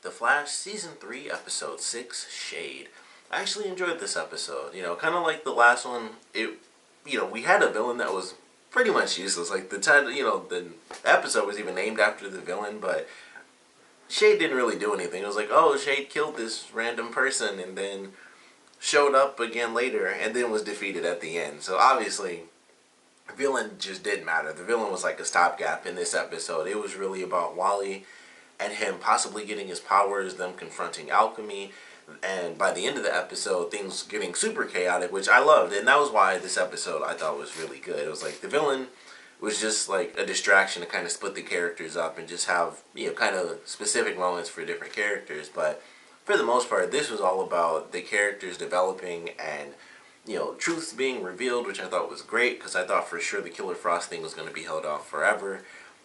The Flash Season 3, Episode 6, Shade. I actually enjoyed this episode. Kind of like the last one, we had a villain that was pretty much useless. Like, the title, the episode was even named after the villain, but Shade didn't really do anything. It was like, oh, Shade killed this random person and then showed up again later and then was defeated at the end. So, obviously, the villain just didn't matter. The villain was like a stopgap in this episode. It was really about Wally and him possibly getting his powers, them confronting Alchemy, and by the end of the episode, things getting super chaotic, which I loved, and that was why this episode I thought was really good. It was like the villain was just like a distraction to kind of split the characters up and just have, kind of specific moments for different characters, but for the most part, this was all about the characters developing and, truths being revealed, which I thought was great, because I thought for sure the Killer Frost thing was going to be held off forever.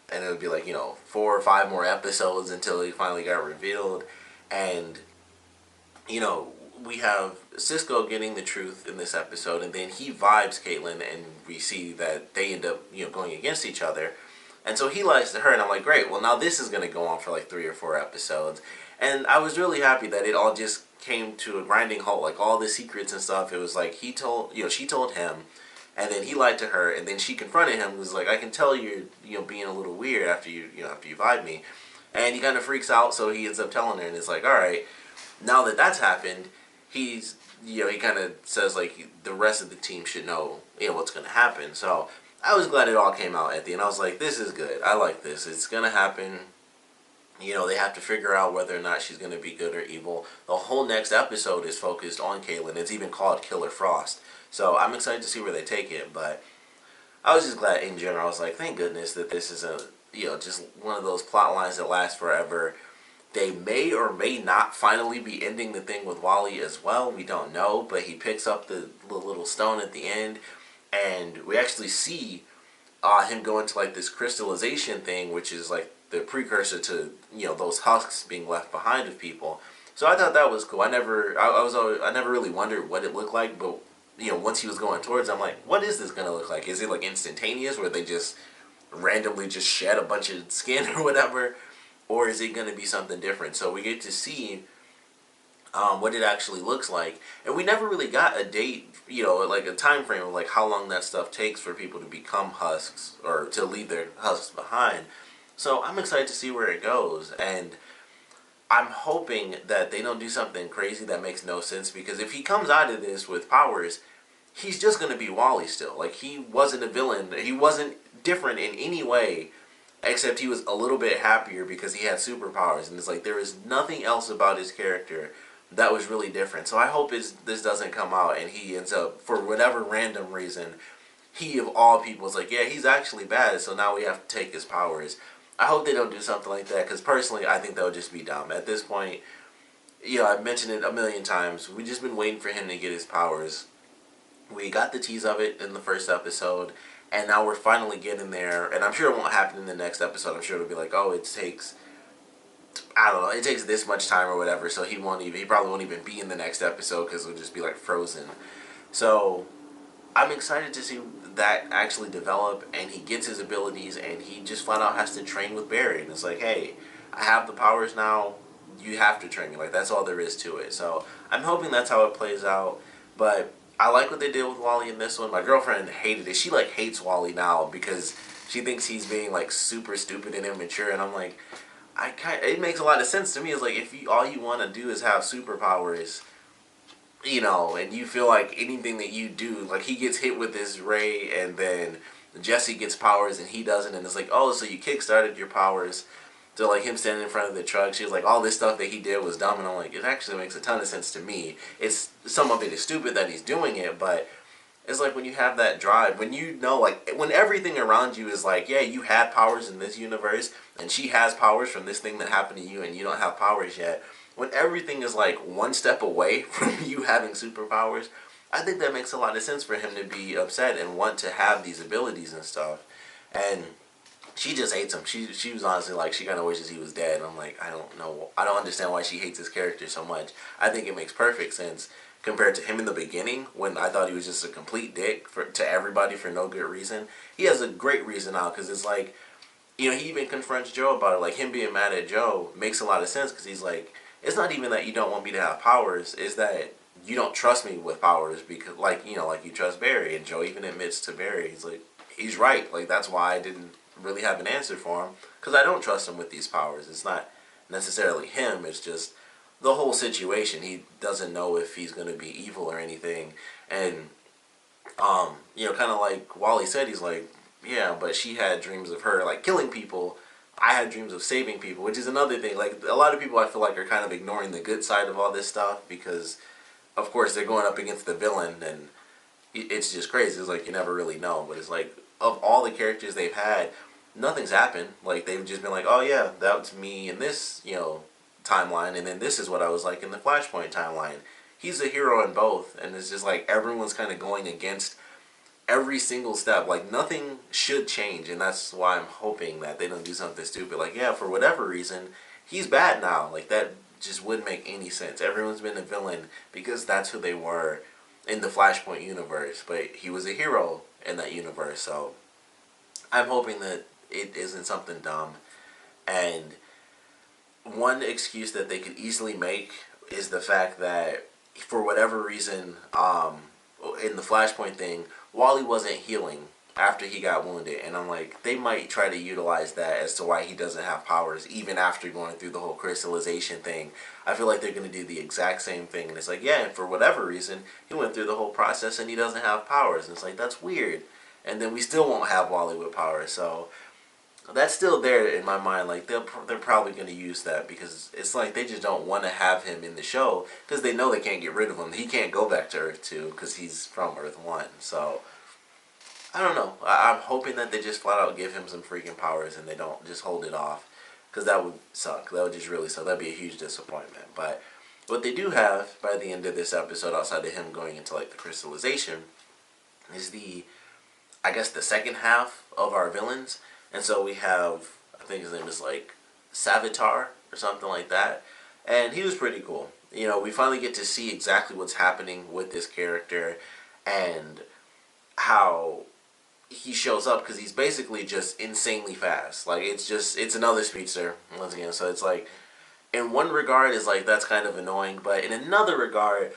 And it would be like, 4 or 5 more episodes until he finally got revealed. And, we have Cisco getting the truth in this episode, and then he vibes Caitlin, and we see that they end up, going against each other. And so he lies to her, and I'm like, great, well, now this is going to go on for like 3 or 4 episodes. And I was really happy that it all just came to a grinding halt, like all the secrets and stuff. It was like she told him, and then he lied to her, and then she confronted him. Was like, I can tell you're, being a little weird after you vibe me, and he kind of freaks out. So he ends up telling her, and it's like, all right, now that that's happened, he kind of says like the rest of the team should know, what's gonna happen. So I was glad it all came out at the end. I was like, this is good. I like this. It's gonna happen. They have to figure out whether or not she's going to be good or evil. The whole next episode is focused on Caitlin. It's even called Killer Frost. So I'm excited to see where they take it. But I was just glad in general. I was like, thank goodness that this is just one of those plot lines that last forever. They may or may not finally be ending the thing with Wally as well. We don't know. But he picks up the little stone at the end. And we actually see him go into like this crystallization thing, which is like the precursor to those husks being left behind of people. So I thought that was cool. I never really wondered what it looked like, but once he was going towards, I'm like, what is this gonna look like? Is it like instantaneous, where they just randomly just shed a bunch of skin or whatever, or is it gonna be something different? So we get to see what it actually looks like, and we never really got a date, like a time frame of like how long that stuff takes for people to become husks or to leave their husks behind. So I'm excited to see where it goes, and I'm hoping that they don't do something crazy that makes no sense, because if he comes out of this with powers, he's just going to be Wally still. Like, he wasn't a villain. He wasn't different in any way, except he was a little bit happier because he had superpowers, and it's like there is nothing else about his character that was really different. So I hope this doesn't come out and he ends up, for whatever random reason, he of all people is like, yeah, he's actually bad, so now we have to take his powers. I hope they don't do something like that, because personally, I think that would just be dumb. At this point, I've mentioned it a million times. We've just been waiting for him to get his powers. We got the tease of it in the first episode, and now we're finally getting there. And I'm sure it won't happen in the next episode. I'm sure it'll be like, oh, it takes this much time or whatever, so he probably won't even be in the next episode, because it'll just be like frozen. So I'm excited to see that actually develop, and he gets his abilities, and he just flat out has to train with Barry. And it's like, hey, I have the powers now, you have to train me. Like, that's all there is to it. So I'm hoping that's how it plays out. But I like what they did with Wally in this one. My girlfriend hated it. She like hates Wally now because she thinks he's being like super stupid and immature. And I'm like, it makes a lot of sense to me. It's like, if all you want to do is have superpowers, and you feel like anything that you do, like he gets hit with this ray, and then Jesse gets powers and he doesn't, and it's like, oh, so you kickstarted your powers. So like him standing in front of the truck, she was like, all this stuff that he did was dumb, and I'm like, it actually makes a ton of sense to me. It's, some of it is stupid that he's doing it, but it's like when you have that drive, when like, when everything around you is like, yeah, you had powers in this universe, and she has powers from this thing that happened to you, and you don't have powers yet. When everything is like one step away from you having superpowers, I think that makes a lot of sense for him to be upset and want to have these abilities and stuff. And she just hates him. She was honestly like, she kind of wishes he was dead. And I'm like, I don't know. I don't understand why she hates his character so much. I think it makes perfect sense compared to him in the beginning, when I thought he was just a complete dick to everybody for no good reason. He has a great reason now, because it's like, you know, he even confronts Joe about it. Like, him being mad at Joe makes a lot of sense, because he's like, it's not even that you don't want me to have powers, it's that you don't trust me with powers, because, like, you know, like you trust Barry. And Joe even admits to Barry, he's like, he's right. Like, that's why I didn't really have an answer for him, because I don't trust him with these powers. It's not necessarily him, it's just the whole situation. He doesn't know if he's going to be evil or anything. And, you know, kind of like Wally said, he's like, yeah, but she had dreams of her, like, killing people. I had dreams of saving people, which is another thing. Like, a lot of people, I feel like, are kind of ignoring the good side of all this stuff, because, of course, they're going up against the villain, and it's just crazy. It's like, you never really know. But it's like, of all the characters they've had, nothing's happened. Like, they've just been like, oh yeah, that was me in this, you know, timeline, and then this is what I was like in the Flashpoint timeline. He's a hero in both, and it's just like everyone's kind of going against every single step. Like, nothing should change, and that's why I'm hoping that they don't do something stupid. Like, yeah, for whatever reason, he's bad now. Like, that just wouldn't make any sense. Everyone's been a villain because that's who they were in the Flashpoint universe, but he was a hero in that universe. So I'm hoping that it isn't something dumb. And one excuse that they could easily make is the fact that, for whatever reason, in the Flashpoint thing, Wally wasn't healing after he got wounded. And I'm like, they might try to utilize that as to why he doesn't have powers, even after going through the whole crystallization thing. I feel like they're going to do the exact same thing. And it's like, yeah, for whatever reason, he went through the whole process and he doesn't have powers. And it's like, that's weird. And then we still won't have Wally with powers. So that's still there in my mind. Like, they're probably going to use that, because it's like they just don't want to have him in the show, because they know they can't get rid of him. He can't go back to Earth 2 because he's from Earth 1. So I don't know. I'm hoping that they just flat out give him some freaking powers and they don't just hold it off, because that would suck. That would just really suck. That'd be a huge disappointment. But what they do have by the end of this episode, outside of him going into like the crystallization, is I guess the second half of our villains. And so we have, I think his name is like Savitar or something like that. And he was pretty cool. You know, we finally get to see exactly what's happening with this character, and how he shows up, because he's basically just insanely fast. Like, it's another speedster, once again. So it's like, in one regard, it's like, that's kind of annoying. But in another regard,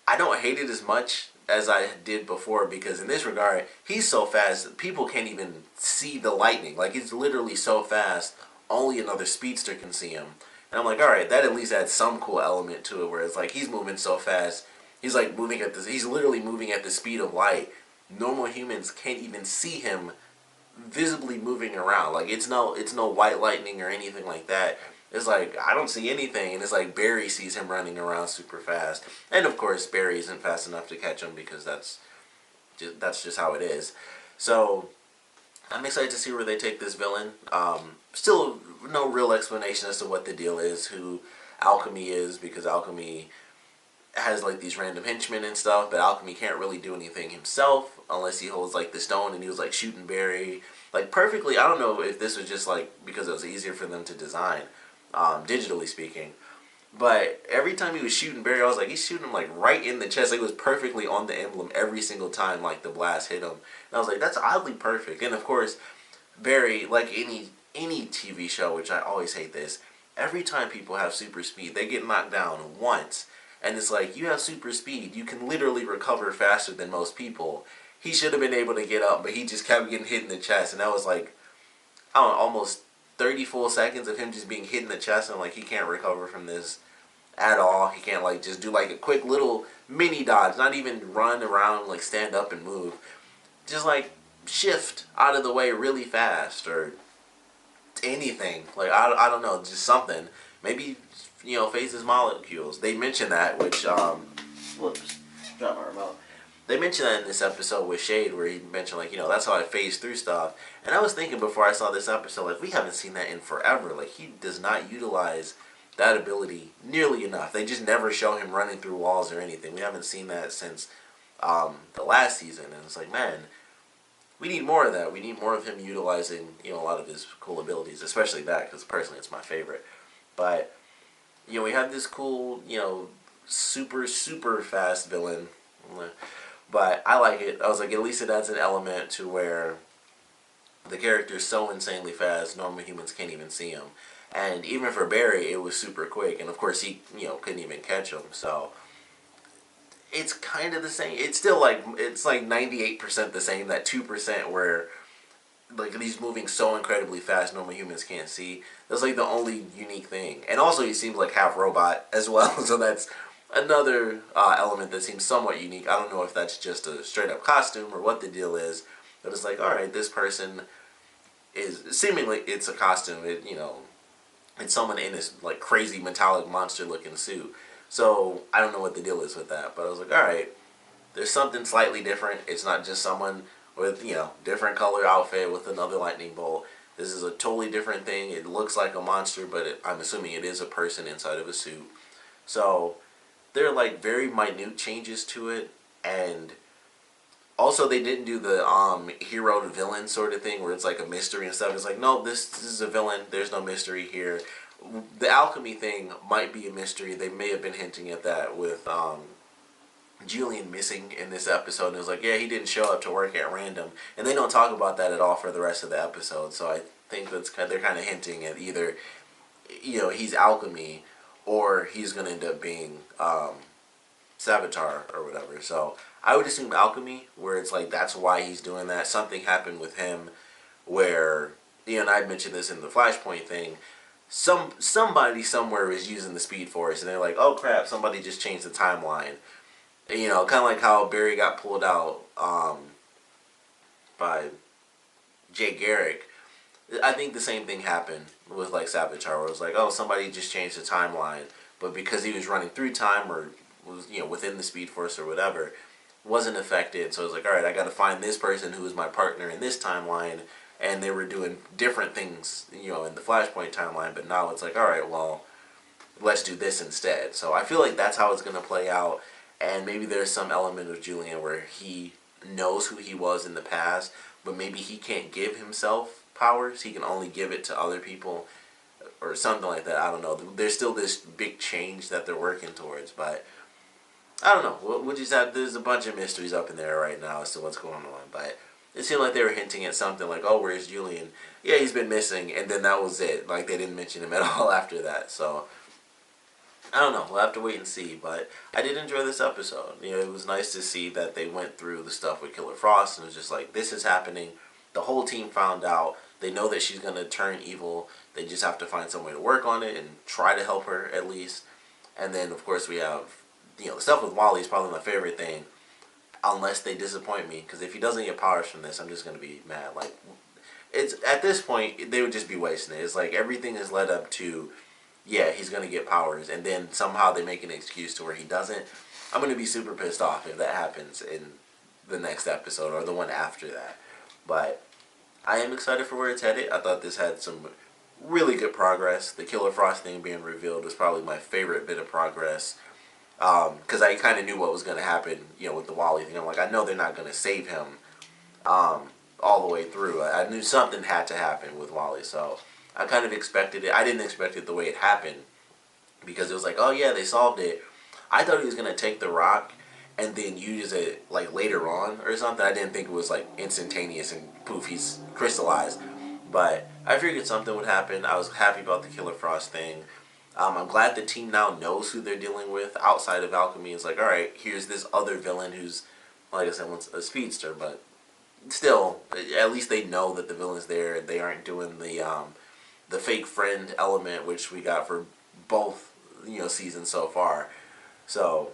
I don't hate it as much as I did before, because in this regard, he's so fast that people can't even see the lightning. Like, he's literally so fast, only another speedster can see him. And I'm like, alright, that at least adds some cool element to it, where it's like, he's moving so fast, he's like moving at this, he's literally moving at the speed of light. Normal humans can't even see him visibly moving around. Like, it's no white lightning or anything like that. It's like, I don't see anything, and it's like Barry sees him running around super fast. And of course, Barry isn't fast enough to catch him, because that's just how it is. So I'm excited to see where they take this villain. Still no real explanation as to what the deal is, who Alchemy is, because Alchemy has like these random henchmen and stuff, but Alchemy can't really do anything himself unless he holds like the stone, and he was like shooting Barry like perfectly. I don't know if this was just like because it was easier for them to design, digitally speaking, but every time he was shooting Barry, I was like, he's shooting him like right in the chest. Like, it was perfectly on the emblem every single time like the blast hit him. And I was like, that's oddly perfect. And of course, Barry, like any TV show, which I always hate this, every time people have super speed, they get knocked down once. And it's like, you have super speed, you can literally recover faster than most people. He should have been able to get up, but he just kept getting hit in the chest. And that was like, I don't know, almost 30 full seconds of him just being hit in the chest, and like, he can't recover from this at all. He can't like just do like a quick little mini dodge, not even run around, like stand up and move. Just like shift out of the way really fast, or anything. Like, I don't know, just something. Maybe, you know, phase his molecules. They mentioned that, which, whoops, drop my remote. They mentioned that in this episode with Shade, where he mentioned, like, you know, that's how I phase through stuff. And I was thinking before I saw this episode, like, we haven't seen that in forever. Like, he does not utilize that ability nearly enough. They just never show him running through walls or anything. We haven't seen that since the last season. And it's like, man, we need more of that. We need more of him utilizing, you know, a lot of his cool abilities, especially that, because personally it's my favorite. But, you know, we have this cool, you know, super, super fast villain. But I like it. I was like, at least it adds an element to where The character is so insanely fast, normal humans can't even see him. And even for Barry, it was super quick. And of course, he, couldn't even catch him. So it's kind of the same. It's still it's like 98% the same. That 2% where like he's moving so incredibly fast, normal humans can't see. That's like the only unique thing. And also, he seems like half robot as well. So that's another element that seems somewhat unique. I don't know if that's just a straight up costume or what the deal is. But it's like, all right, this person is seemingly it's a costume. It's someone in this like crazy metallic monster looking suit. So I don't know what the deal is with that. But I was like, all right, there's something slightly different. It's not just someone with, different color outfit with another lightning bolt. This is a totally different thing. It looks like a monster, but I'm assuming it is a person inside of a suit. So there are like very minute changes to it, and also they didn't do the hero to villain sort of thing where it's like a mystery and stuff. It's like, no, this is a villain. There's no mystery here. The alchemy thing might be a mystery. They may have been hinting at that with Julian missing in this episode. And it was like, yeah, he didn't show up to work at random, and they don't talk about that at all for the rest of the episode. So I think they're kind of hinting at either, he's alchemy, or he's gonna end up being Savitar or whatever. So I would assume alchemy, where it's like that's why he's doing that. Something happened with him where, and I mentioned this in the Flashpoint thing. Somebody somewhere is using the Speed Force, and they're like, oh crap, somebody just changed the timeline. Kind of like how Barry got pulled out by Jay Garrick. I think the same thing happened with like Savitar, where it was like, oh, somebody just changed the timeline, but because he was running through time or was within the Speed Force or whatever, wasn't affected. So I was like, all right, I got to find this person who is my partner in this timeline, and they were doing different things, in the Flashpoint timeline. But now it's like, all right, well, let's do this instead. So I feel like that's how it's going to play out. And maybe there's some element of Julian where he knows who he was in the past, but maybe he can't give himself powers. He can only give it to other people or something like that. I don't know. There's still this big change that they're working towards, but I don't know. We'll just have, there's a bunch of mysteries up in there right now as to what's going on, but it seemed like they were hinting at something like, oh, where's Julian? Yeah, he's been missing, and then that was it. Like, they didn't mention him at all after that, so I don't know. We'll have to wait and see. But I did enjoy this episode. It was nice to see that they went through the stuff with Killer Frost, and it was just like, this is happening. The whole team found out. They know that she's going to turn evil. They just have to find some way to work on it and try to help her at least. And then, of course, we have, the stuff with Wally is probably my favorite thing. Unless they disappoint me. Because if he doesn't get powers from this, I'm just going to be mad. Like, it's at this point, they would just be wasting it. It's like everything is led up to, yeah, he's going to get powers, and then somehow they make an excuse to where he doesn't. I'm going to be super pissed off if that happens in the next episode or the one after that. But I am excited for where it's headed. I thought this had some really good progress. The Killer Frost thing being revealed was probably my favorite bit of progress, because I kind of knew what was going to happen, with the Wally thing. I'm like, I know they're not going to save him all the way through. I knew something had to happen with Wally, so I kind of expected it. I didn't expect it the way it happened, because it was like, oh yeah, they solved it. I thought he was going to take the rock and then use it like later on or something. I didn't think it was like instantaneous and poof, he's crystallized. But I figured something would happen. I was happy about the Killer Frost thing. I'm glad the team now knows who they're dealing with outside of Alchemy. It's like, all right, here's this other villain who's, like I said, once a speedster, but still, at least they know that the villain's there. They aren't doing the fake friend element, which we got for both seasons so far. So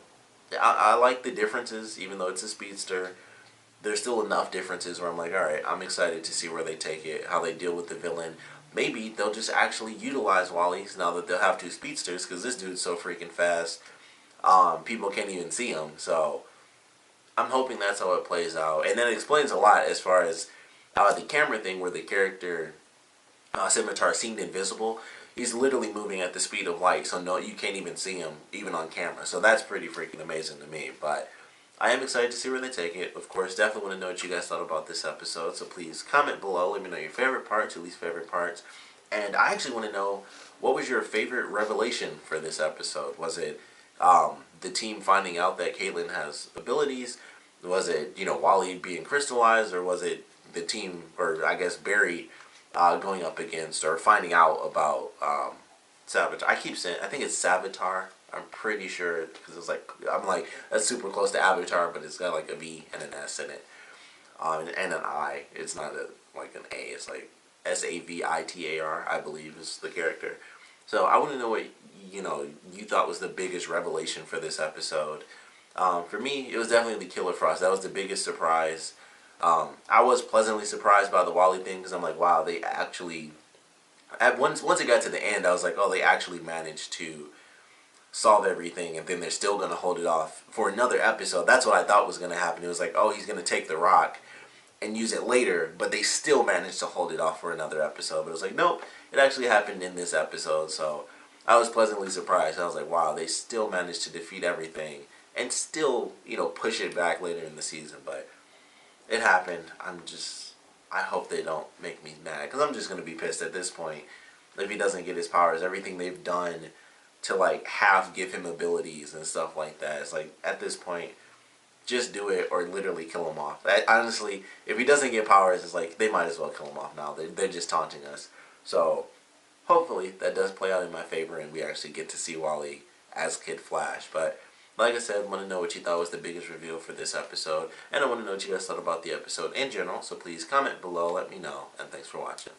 I like the differences, even though it's a speedster. There's still enough differences where I'm like, all right, I'm excited to see where they take it, how they deal with the villain. Maybe they'll just actually utilize Wally now that they'll have two speedsters, because this dude's so freaking fast. People can't even see him. So I'm hoping that's how it plays out. And then it explains a lot as far as the camera thing, where the character Scimitar seemed invisible. He's literally moving at the speed of light, so no, you can't even see him, even on camera. So that's pretty freaking amazing to me. But I am excited to see where they take it. Of course, definitely want to know what you guys thought about this episode. So please comment below. Let me know your favorite parts, your least favorite parts. And I actually want to know, what was your favorite revelation for this episode? Was it the team finding out that Caitlyn has abilities? Was it, Wally being crystallized? Or was it the team, or I guess Barry, going up against or finding out about Savitar. I keep saying, I think it's Savitar. I'm pretty sure because it's like I'm like that's super close to Avatar, but it's got like a V and an S in it, and an I. It's not like an A. It's like Savitar, I believe, is the character. So I want to know what you thought was the biggest revelation for this episode. For me, it was definitely the Killer Frost. That was the biggest surprise. I was pleasantly surprised by the Wally thing because I'm like, wow, they actually. Once it got to the end, I was like, oh, they actually managed to solve everything, and then they're still going to hold it off for another episode. That's what I thought was going to happen. It was like, oh, he's going to take the rock and use it later, but they still managed to hold it off for another episode. But it was like, nope, it actually happened in this episode. So I was pleasantly surprised. I was like, wow, they still managed to defeat everything and still, push it back later in the season. But it happened. I hope they don't make me mad, because I'm just going to be pissed at this point if he doesn't get his powers. Everything they've done to like half give him abilities and stuff like that. It's like at this point, just do it or literally kill him off. Honestly, if he doesn't get powers, it's like they might as well kill him off now. They're just taunting us. So hopefully that does play out in my favor and we actually get to see Wally as Kid Flash. But like I said, I want to know what you thought was the biggest reveal for this episode, and I want to know what you guys thought about the episode in general. So please comment below, let me know, and thanks for watching.